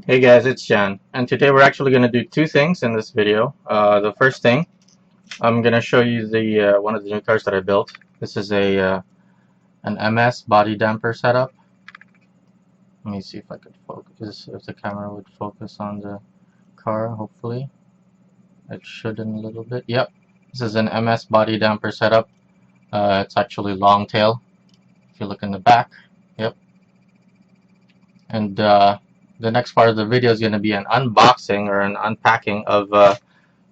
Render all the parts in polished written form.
Hey guys, it's Jan, and today we're actually going to do two things in this video. The first thing, I'm going to show you the one of the new cars that I built. This is an MS body damper setup. Let me see if I could focus, if the camera would focus on the car, hopefully. It should in a little bit. Yep, this is an MS body damper setup. It's actually long tail, if you look in the back. Yep, and the next part of the video is going to be an unboxing or an unpacking of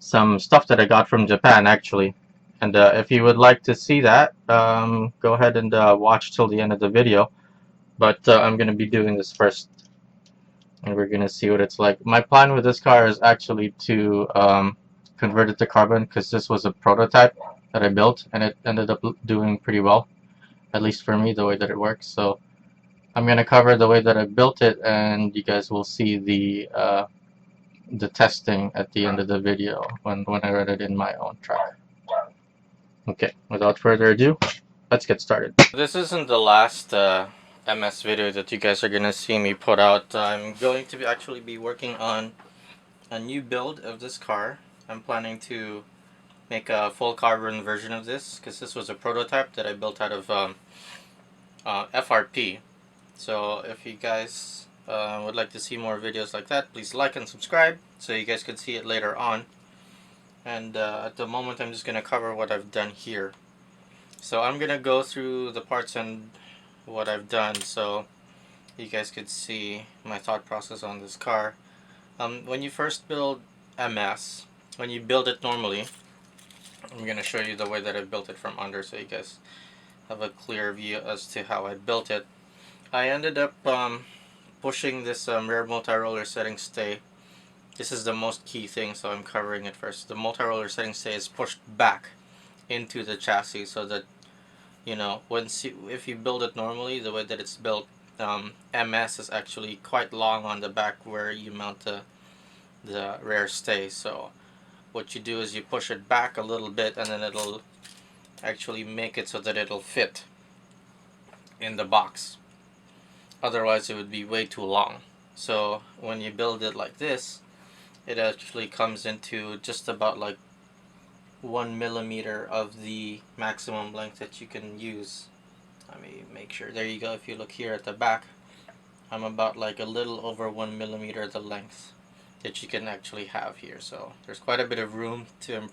some stuff that I got from Japan actually. And if you would like to see that, go ahead and watch till the end of the video. But I'm going to be doing this first, and we're going to see what it's like. My plan with this car is actually to convert it to carbon, because this was a prototype that I built, and it ended up doing pretty well, at least for me, the way that it works. So I'm going to cover the way that I built it, and you guys will see the testing at the end of the video when I run it in my own truck. Okay, without further ado, let's get started. This isn't the last MS video that you guys are gonna see me put out. I'm going to actually be working on a new build of this car. I'm planning to make a full carbon version of this, because this was a prototype that I built out of FRP. So if you guys would like to see more videos like that, please like and subscribe so you guys can see it later on. And at the moment I'm just going to cover what I've done here. So I'm going to go through the parts and what I've done so you guys could see my thought process on this car. When you first build MS, when you build it normally, I'm going to show you the way that I built it from under so you guys have a clear view as to how I built it. I ended up pushing this rear multi-roller setting stay. This is the most key thing, so I'm covering it first. The multi-roller setting stay is pushed back into the chassis so that, you know, if you build it normally, the way that it's built, MS is actually quite long on the back where you mount the rear stay. So what you do is you push it back a little bit, and then it'll actually make it so that it'll fit in the box. Otherwise it would be way too long. So when you build it like this, it actually comes into just about like 1 millimeter of the maximum length that you can use. Let me make sure. There you go. If you look here at the back, I'm about like a little over 1 millimeter the length that you can actually have here. So there's quite a bit of room to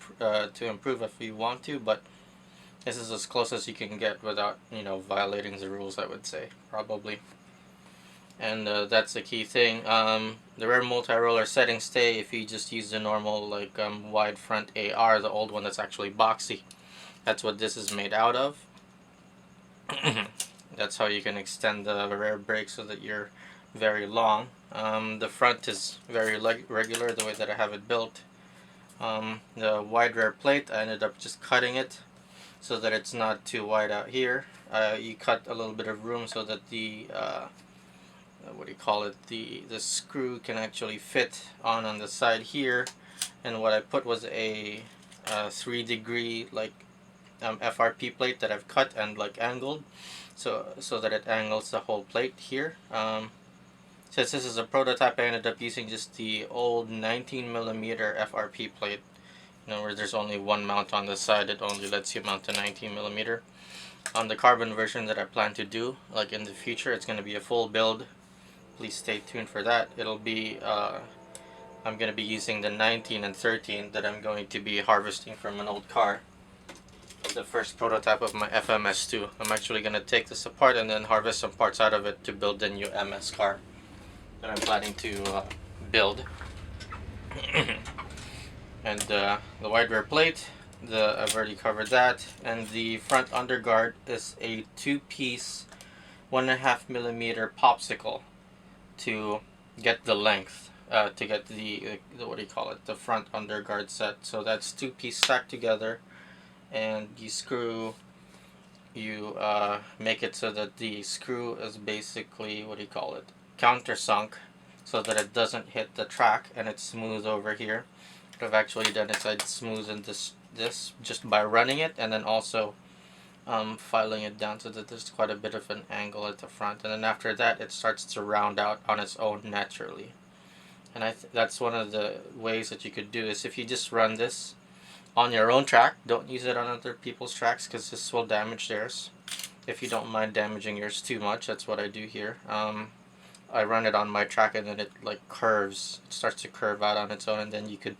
improve if you want to, but this is as close as you can get without, you know, violating the rules, I would say, probably. And that's the key thing. The rear multi-roller setting stay, if you just use the normal like wide front AR, the old one that's actually boxy, that's what this is made out of. That's how you can extend the rear brake so that you're very long. The front is very regular the way that I have it built. The wide rear plate, I ended up just cutting it so that it's not too wide out here. You cut a little bit of room so that the what do you call it, the screw can actually fit on the side here. And what I put was a 3-degree like FRP plate that I've cut and like angled so that it angles the whole plate here. Since this is a prototype, I ended up using just the old 19mm FRP plate, you know, where there's only one mount on the side. It only lets you mount a 19mm. On the carbon version that I plan to do, like in the future, it's going to be a full build. Please stay tuned for that. It'll be I'm going to be using the 19 and 13 that I'm going to be harvesting from an old car, the first prototype of my FMS2. I'm actually going to take this apart and then harvest some parts out of it to build the new MS car that I'm planning to build. And the wide rear plate, I've already covered that. And the front underguard is a 2-piece 1.5mm popsicle to get the length, to get the what do you call it, the front underguard set. So that's 2-piece stacked together, and you make it so that the screw is basically, what do you call it, countersunk, so that it doesn't hit the track and it's smooth over here. What I've actually done is I'd smoothen this just by running it, and then also filing it down so that there's quite a bit of an angle at the front, and then after that it starts to round out on its own naturally. And that's one of the ways that you could do is if you just run this on your own track. Don't use it on other people's tracks because this will damage theirs. If you don't mind damaging yours too much, that's what I do here. I run it on my track and then it like curves. It starts to curve out on its own, and then you could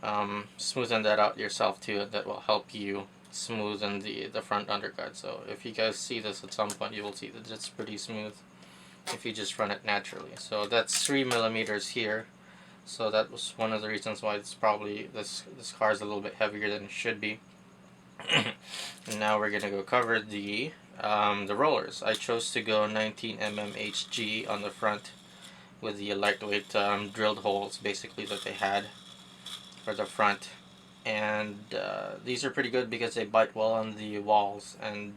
smoothen that out yourself too, and that will help you smoothen the front undercut. So if you guys see this at some point, you will see that it's pretty smooth if you just run it naturally. So that's 3mm here. So that was one of the reasons why it's probably this car is a little bit heavier than it should be. And now we're gonna go cover the rollers. I chose to go 19mm HG on the front with the lightweight drilled holes basically that they had for the front, and these are pretty good because they bite well on the walls, and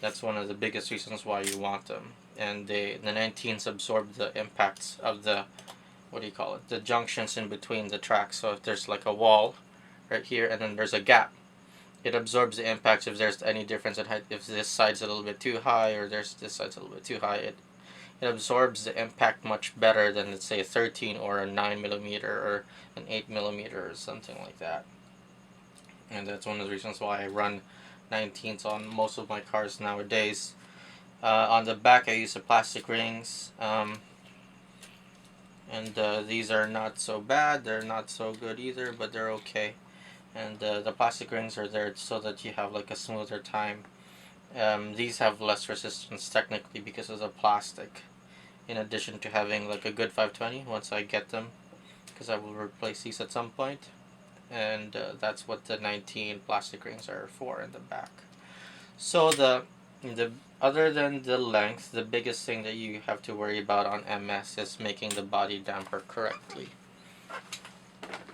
that's one of the biggest reasons why you want them. And the 19s absorb the impacts of the, what do you call it, the junctions in between the tracks. So if there's like a wall right here and then there's a gap, it absorbs the impacts if there's any difference in height. If this side's a little bit too high or this side's a little bit too high, it absorbs the impact much better than, let's say, a 13 or a 9mm or an 8mm or something like that. And that's one of the reasons why I run 19s on most of my cars nowadays. On the back I use the plastic rings, and these are not so bad, they're not so good either, but they're okay. And the plastic rings are there so that you have like a smoother time. These have less resistance technically because of the plastic, in addition to having like a good 520 once I get them, because I will replace these at some point. And that's what the 19 plastic rings are for in the back. So the other than the length, the biggest thing that you have to worry about on MS is making the body damper correctly.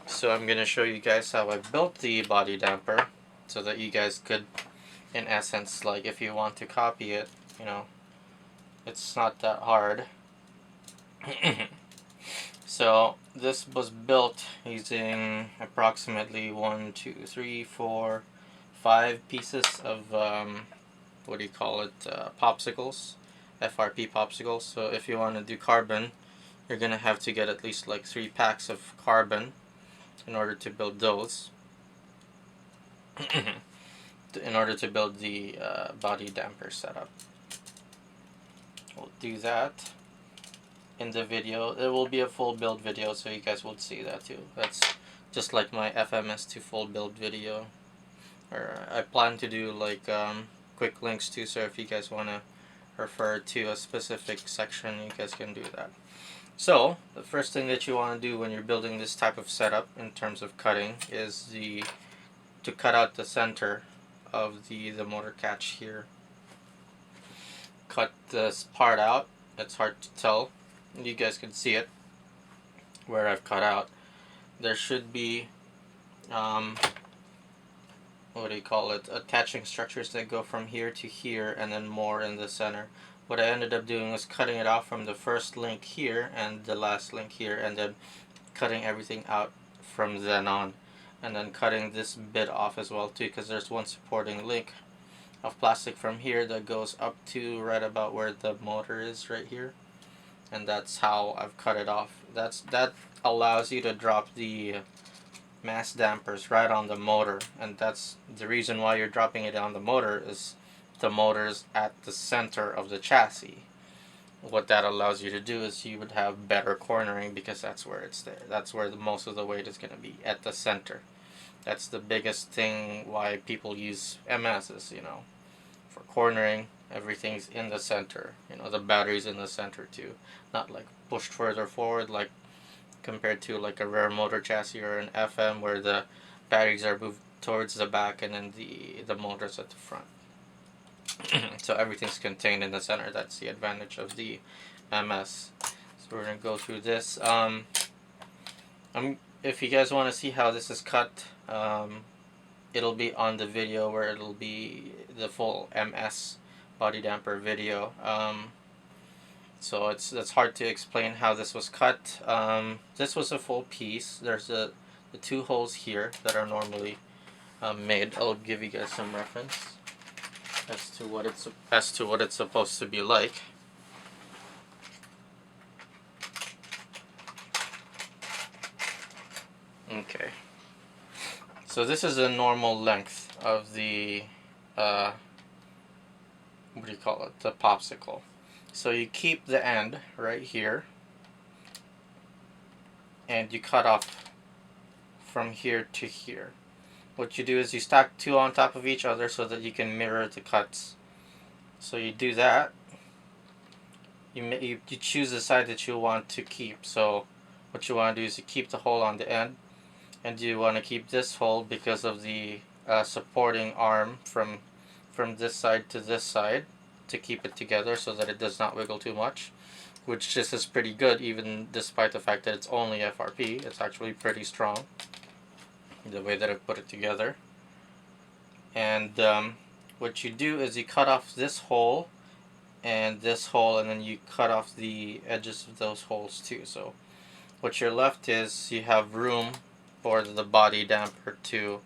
So I'm going to show you guys how I built the body damper so that you guys could, in essence, like if you want to copy it, you know, it's not that hard. So this was built using approximately 1, 2, 3, 4, 5 pieces of what do you call it, popsicles, FRP popsicles. So if you want to do carbon, you're gonna have to get at least like 3 packs of carbon in order to build those. In order to build the body damper setup. We'll do that in the video. There will be a full build video, so you guys will see that too. That's just like my FMS2 full build video. Or I plan to do like quick links too, so if you guys want to refer to a specific section, you guys can do that. So the first thing that you want to do when you're building this type of setup in terms of cutting is to cut out the center of the motor catch here. Cut this part out. It's hard to tell. You guys can see it where I've cut out. There should be what do you call it, attaching structures that go from here to here and then more in the center. What I ended up doing was cutting it off from the first link here and the last link here, and then cutting everything out from then on, and then cutting this bit off as well too, because there's one supporting link of plastic from here that goes up to right about where the motor is right here, and that's how I've cut it off. That allows you to drop the mass dampers right on the motor, and that's the reason why you're dropping it on the motor, is the motor's at the center of the chassis. What that allows you to do is you would have better cornering because that's where it's there. That's where most of the weight is going to be, at the center. That's the biggest thing why people use MSs, you know, for cornering. Everything's in the center, you know, the battery's in the center too, not like pushed further forward like compared to like a rear motor chassis or an FM where the batteries are moved towards the back and then the motor's at the front. So everything's contained in the center. That's the advantage of the MS. So we're gonna go through this. If you guys want to see how this is cut, it'll be on the video where it'll be the full MS body damper video. So it's hard to explain how this was cut. This was a full piece. There's the 2 holes here that are normally made. I'll give you guys some reference as to what it's supposed to be like. So this is a normal length of the what do you call it, the popsicle. So you keep the end right here and you cut off from here to here. What you do is you stack two on top of each other so that you can mirror the cuts. So you do that. You choose the side that you want to keep. So what you want to do is you keep the hole on the end, and you want to keep this hole because of the supporting arm from this side to this side to keep it together so that it does not wiggle too much, which just is pretty good even despite the fact that it's only FRP. It's actually pretty strong the way that I put it together. And what you do is you cut off this hole and this hole, and then you cut off the edges of those holes too. So what you're left is you have room for the body damper to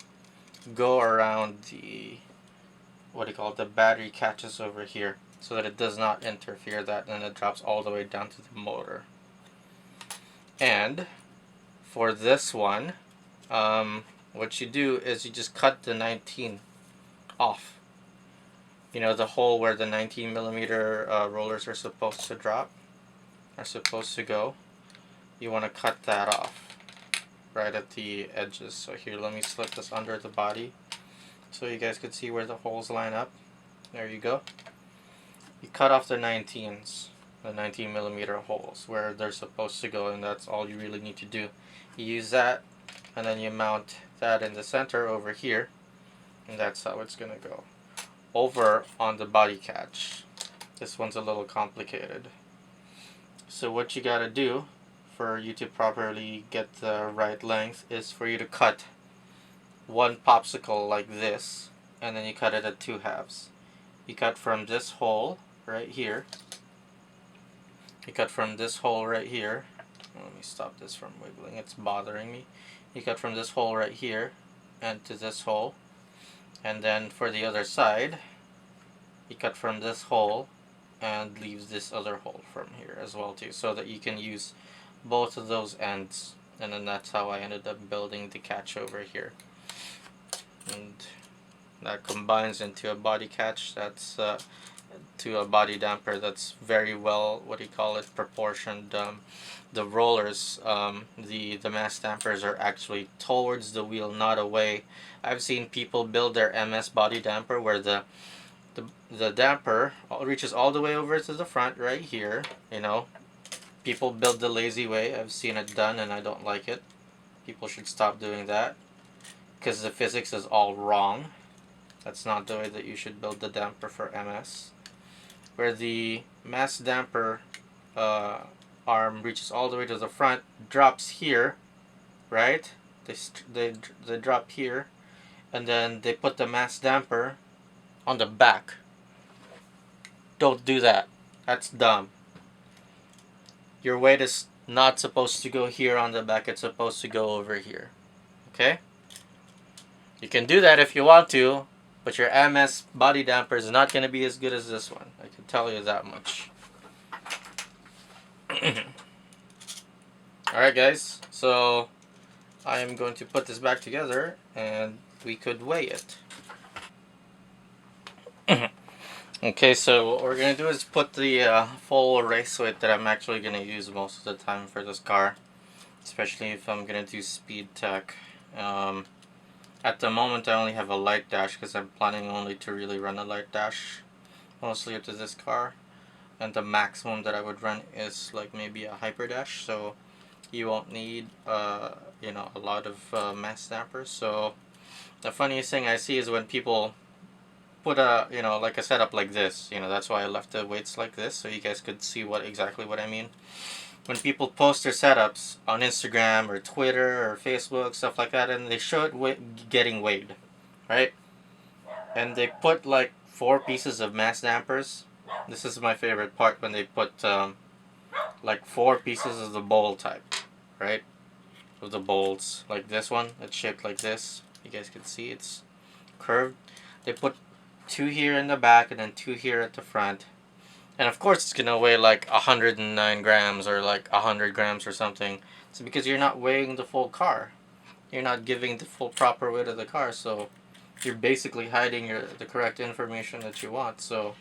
go around the, what do you call it, the battery catches over here, so that it does not interfere that, and it drops all the way down to the motor. And for this one, what you do is you just cut the 19 off. You know, the hole where the 19 millimeter rollers are supposed to drop, are supposed to go. You want to cut that off right at the edges. So here, let me slip this under the body so you guys could see where the holes line up. There you go. You cut off the 19s, the 19 millimeter holes where they're supposed to go, and that's all you really need to do. You use that, and then you mount that in the center over here, and that's how it's gonna go. Over on the body catch, this one's a little complicated. So what you gotta do for you to properly get the right length is for you to cut one popsicle like this, and then you cut it at 2 halves. You cut from this hole right here. You cut from this hole right here. Let me stop this from wiggling, it's bothering me. You cut from this hole right here and to this hole. And then for the other side, you cut from this hole and leaves this other hole from here as well too, so that you can use both of those ends. And then that's how I ended up building the catch over here. And that combines into a body catch that's to a body damper that's very well, what do you call it, proportioned. The rollers, the mass dampers are actually towards the wheel, not away. I've seen people build their MS body damper where the damper reaches all the way over to the front right here. You know, people build the lazy way. I've seen it done and I don't like it. People should stop doing that because the physics is all wrong. That's not the way that you should build the damper for MS. Where the mass damper arm reaches all the way to the front, drops here, right? They drop here, and then they put the mass damper on the back. Don't do that. That's dumb. Your weight is not supposed to go here on the back. It's supposed to go over here. Okay? You can do that if you want to, but your MS body damper is not going to be as good as this one. I can tell you that much. Alright guys, so I am going to put this back together and we could weigh it. Okay, so what we're going to do is put the full race weight that I'm actually going to use most of the time for this car, especially if I'm going to do speed tech. At the moment I only have a light dash because I'm planning only to really run a light dash mostly into this car, and the maximum that I would run is like maybe a hyper dash, so you won't need you know, a lot of mass dampers. So the funniest thing I see is when people put a, you know, like a setup like this. You know, that's why I left the weights like this, so you guys could see exactly what I mean. When people post their setups on Instagram or Twitter or Facebook, stuff like that, and they show it getting weighed, right? And they put like 4 pieces of mass dampers. This is my favorite part, when they put like 4 pieces of the bowl type, right? Of the bowls, like this one, it's shaped like this. You guys can see it's curved. They put 2 here in the back and then 2 here at the front. And of course it's gonna weigh like 109 grams or like 100 grams or something. It's because you're not weighing the full car. you're not giving the full proper weight of the car, so you're basically hiding the correct information that you want. So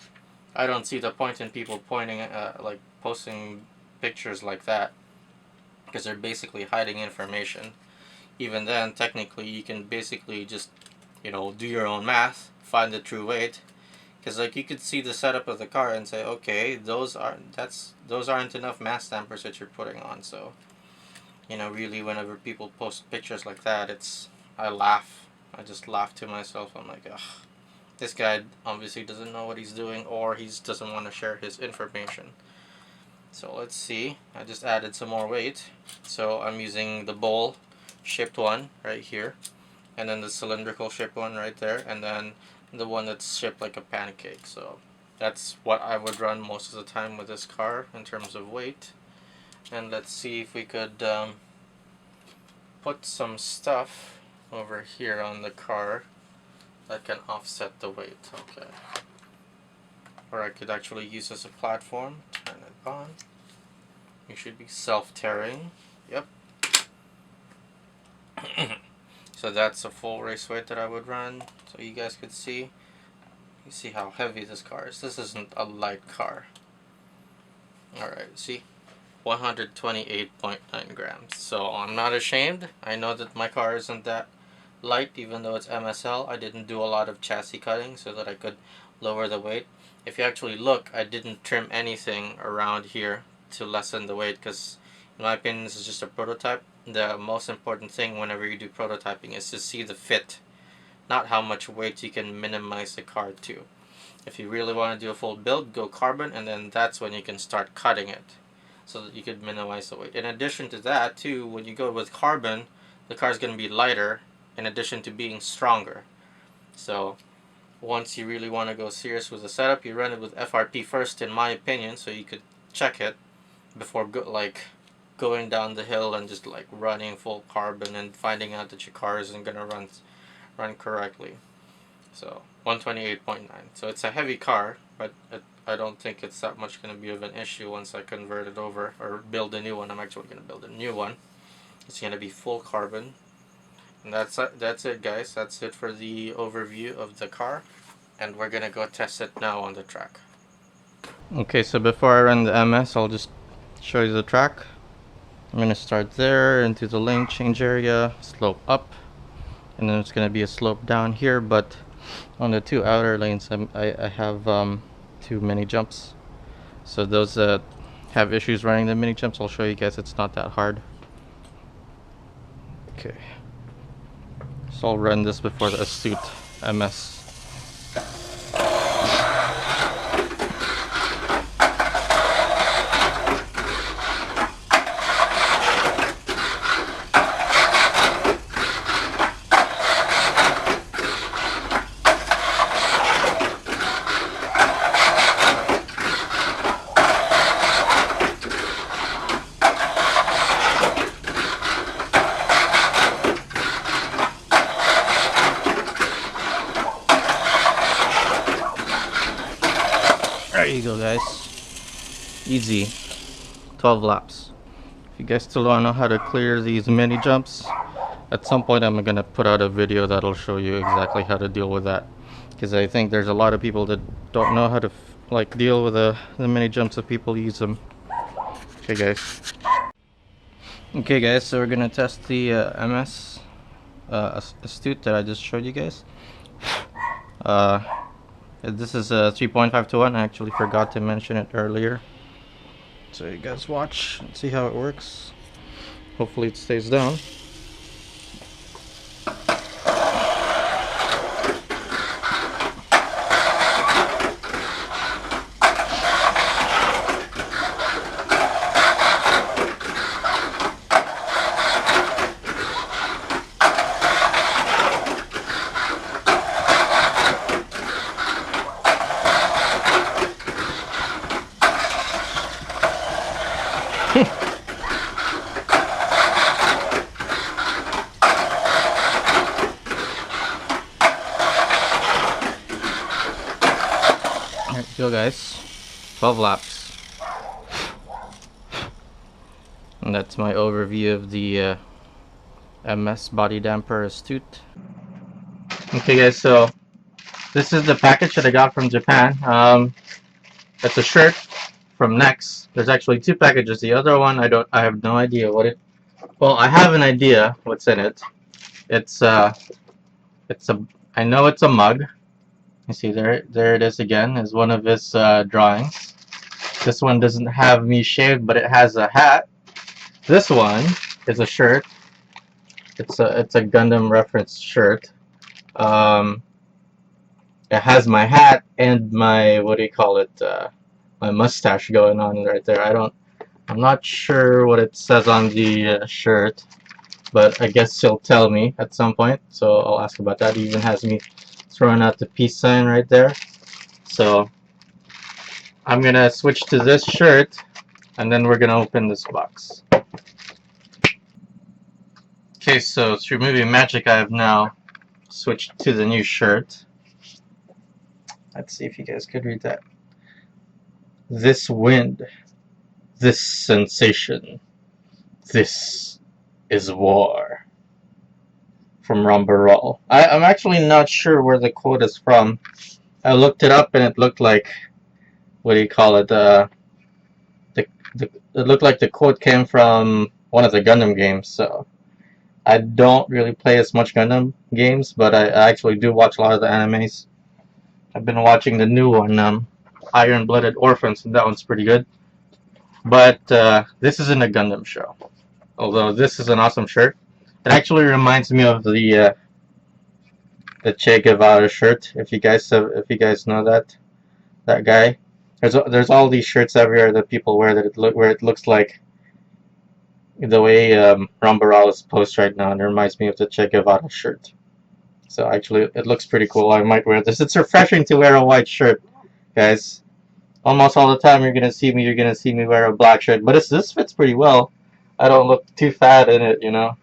I don't see the point in people like posting pictures like that, because they're basically hiding information. Even then, technically, you can basically just, do your own math, find the true weight, because like you could see the setup of the car and say, okay, those aren't enough mass dampers that you're putting on. So, really, whenever people post pictures like that, I laugh. I just laugh to myself. I'm like, ugh, this guy obviously doesn't know what he's doing, or he doesn't want to share his information. So let's see. I just added some more weight. So I'm using the bowl shaped one right here, and then the cylindrical shaped one right there, and then the one that's shaped like a pancake. So that's what I would run most of the time with this car in terms of weight. And let's see if we could put some stuff over here on the car that can offset the weight. Okay. Or I could actually use as a platform. Turn it on. You should be self-tearing. Yep. So that's a full race weight that I would run, so you guys could see. You see how heavy this car is. This isn't a light car. Alright, see? 128.9 grams. So I'm not ashamed. I know that my car isn't that light, even though it's MSL. I didn't do a lot of chassis cutting so that I could lower the weight. If you actually look, I didn't trim anything around here to lessen the weight, because in my opinion this is just a prototype. The most important thing whenever you do prototyping is to see the fit, not how much weight you can minimize the car to. If you really want to do a full build, go carbon, and then that's when you can start cutting it so that you could minimize the weight. In addition to that too, when you go with carbon, the car is going to be lighter in addition to being stronger. So once you really want to go serious with the setup, you run it with FRP first, in my opinion, so you could check it before going down the hill and just like running full carbon and finding out that your car isn't gonna run correctly. So 128.9. So it's a heavy car, but I don't think it's that much gonna be of an issue once I convert it over or build a new one. I'm actually gonna build a new one. It's gonna be full carbon. And that's it, guys. That's it for the overview of the car, and we're gonna go test it now on the track. Okay, so before I run the MS, I'll just show you the track. I'm gonna start there into the lane change area, slope up, and then it's gonna be a slope down here. But on the two outer lanes, I have two mini jumps. So those that have issues running the mini jumps, I'll show you guys. It's not that hard. Okay. So I'll run this before the Astute MS. There you go, guys. Easy. 12 laps. If you guys still don't know how to clear these mini jumps, at some point I'm gonna put out a video that'll show you exactly how to deal with that, because I think there's a lot of people that don't know how to deal with the mini jumps if people use them. Okay, guys. Okay, guys, so we're gonna test the MS Astute that I just showed you guys. This is a 3.5 to 1. I actually forgot to mention it earlier. So you guys watch and see how it works. Hopefully it stays down. There you go, guys. 12 laps. And that's my overview of the MS body damper Astute. Okay guys, so this is the package that I got from Japan. It's a shirt from Next. There's actually two packages. The other one I have no idea what it. Well, I have an idea what's in it. It's a I know it's a mug. You see there it is again. Is one of his drawings. This one doesn't have me shaved, but it has a hat. This one is a shirt. It's a Gundam reference shirt. It has my hat and my, what do you call it, my mustache going on right there. I'm not sure what it says on the shirt, but I guess she'll tell me at some point, so I'll ask about that. It even has me throwing out the peace sign right there. So I'm gonna switch to this shirt, and then we're gonna open this box. Okay, so through movie magic, I have now switched to the new shirt. Let's see if you guys could read that. This wind, this sensation, this is war. From Rambarol. I'm actually not sure where the quote is from. I looked it up and it looked like, what do you call it? It looked like the quote came from one of the Gundam games. So I don't really play as much Gundam games, but I actually do watch a lot of the animes. I've been watching the new one, Iron-Blooded Orphans, and that one's pretty good. But this isn't a Gundam show. Although this is an awesome shirt. It actually reminds me of the Che Guevara shirt. If you guys know that guy, there's all these shirts everywhere that people wear where it looks like the way Rambarol is posed right now, and it reminds me of the Che Guevara shirt. So actually, it looks pretty cool. I might wear this. It's refreshing to wear a white shirt, guys. Almost all the time you're gonna see me wear a black shirt, but this fits pretty well. I don't look too fat in it, you know.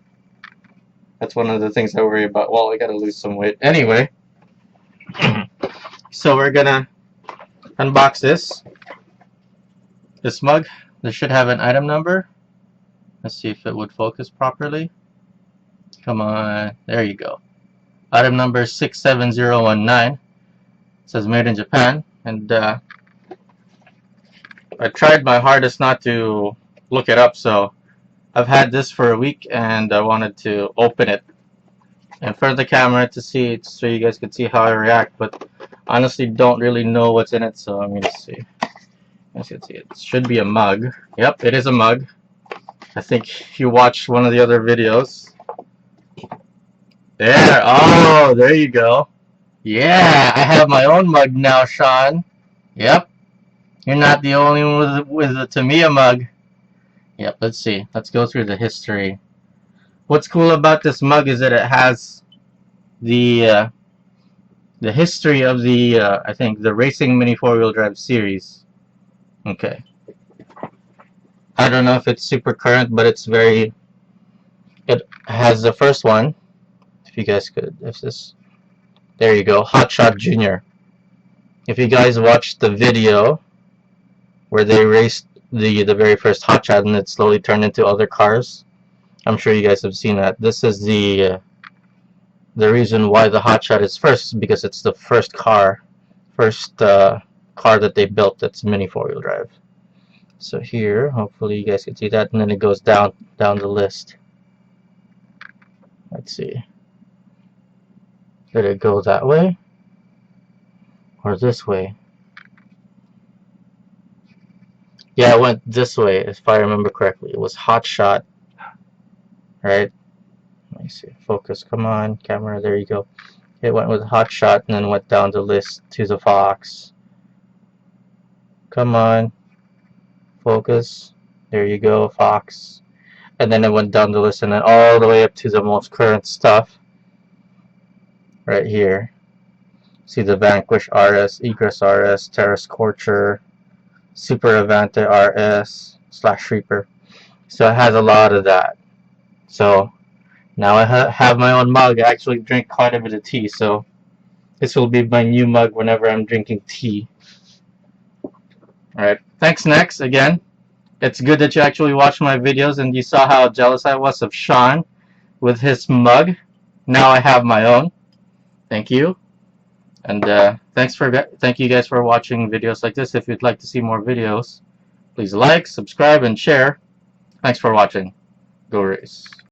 That's one of the things I worry about. Well, I gotta lose some weight anyway. So we're gonna unbox this mug. This should have an item number. Let's see if it would focus properly. Come on, there you go. Item number 67019. It says made in Japan, and I tried my hardest not to look it up, so I've had this for a week and I wanted to open it in front of the camera to see it, so you guys can see how I react, but honestly don't really know what's in it, so I'm gonna see. As you can see, it should be a mug. Yep, it is a mug. I think if you watched one of the other videos. There, oh, there you go. Yeah, I have my own mug now, Sean. Yep, you're not the only one with the Tamiya mug. Yep, let's see. Let's go through the history. What's cool about this mug is that it has the history of the I think the Racing Mini 4-wheel drive series. Okay. I don't know if it's super current, but it's very. It has the first one. If you guys could, there you go, Hot Shot Jr. If you guys watched the video where they raced the very first Hot Shot and it slowly turned into other cars, I'm sure you guys have seen that. This is the reason why the Hot Shot is first, because it's the first car that they built that's mini 4-wheel drive. So here, hopefully you guys can see that, and then it goes down the list. Let's see. Did it go that way? Or this way? Yeah, it went this way, if I remember correctly. It was Hot Shot. Right? Let me see. Focus. Come on, camera. There you go. It went with Hot Shot and then went down the list to the Fox. Come on. Focus. There you go, Fox. And then it went down the list and then all the way up to the most current stuff. Right here. See the Vanquish RS, Egress RS, Terra Scorcher, Super Avante RS, / Reaper. So it has a lot of that. So now I have my own mug. I actually drink quite a bit of tea, so this will be my new mug whenever I'm drinking tea. Alright, thanks Next again. It's good that you actually watched my videos and you saw how jealous I was of Sean with his mug. Now I have my own. Thank you. And thank you guys for watching videos like this. If you'd like to see more videos, please like, subscribe, and share. Thanks for watching. Go Race.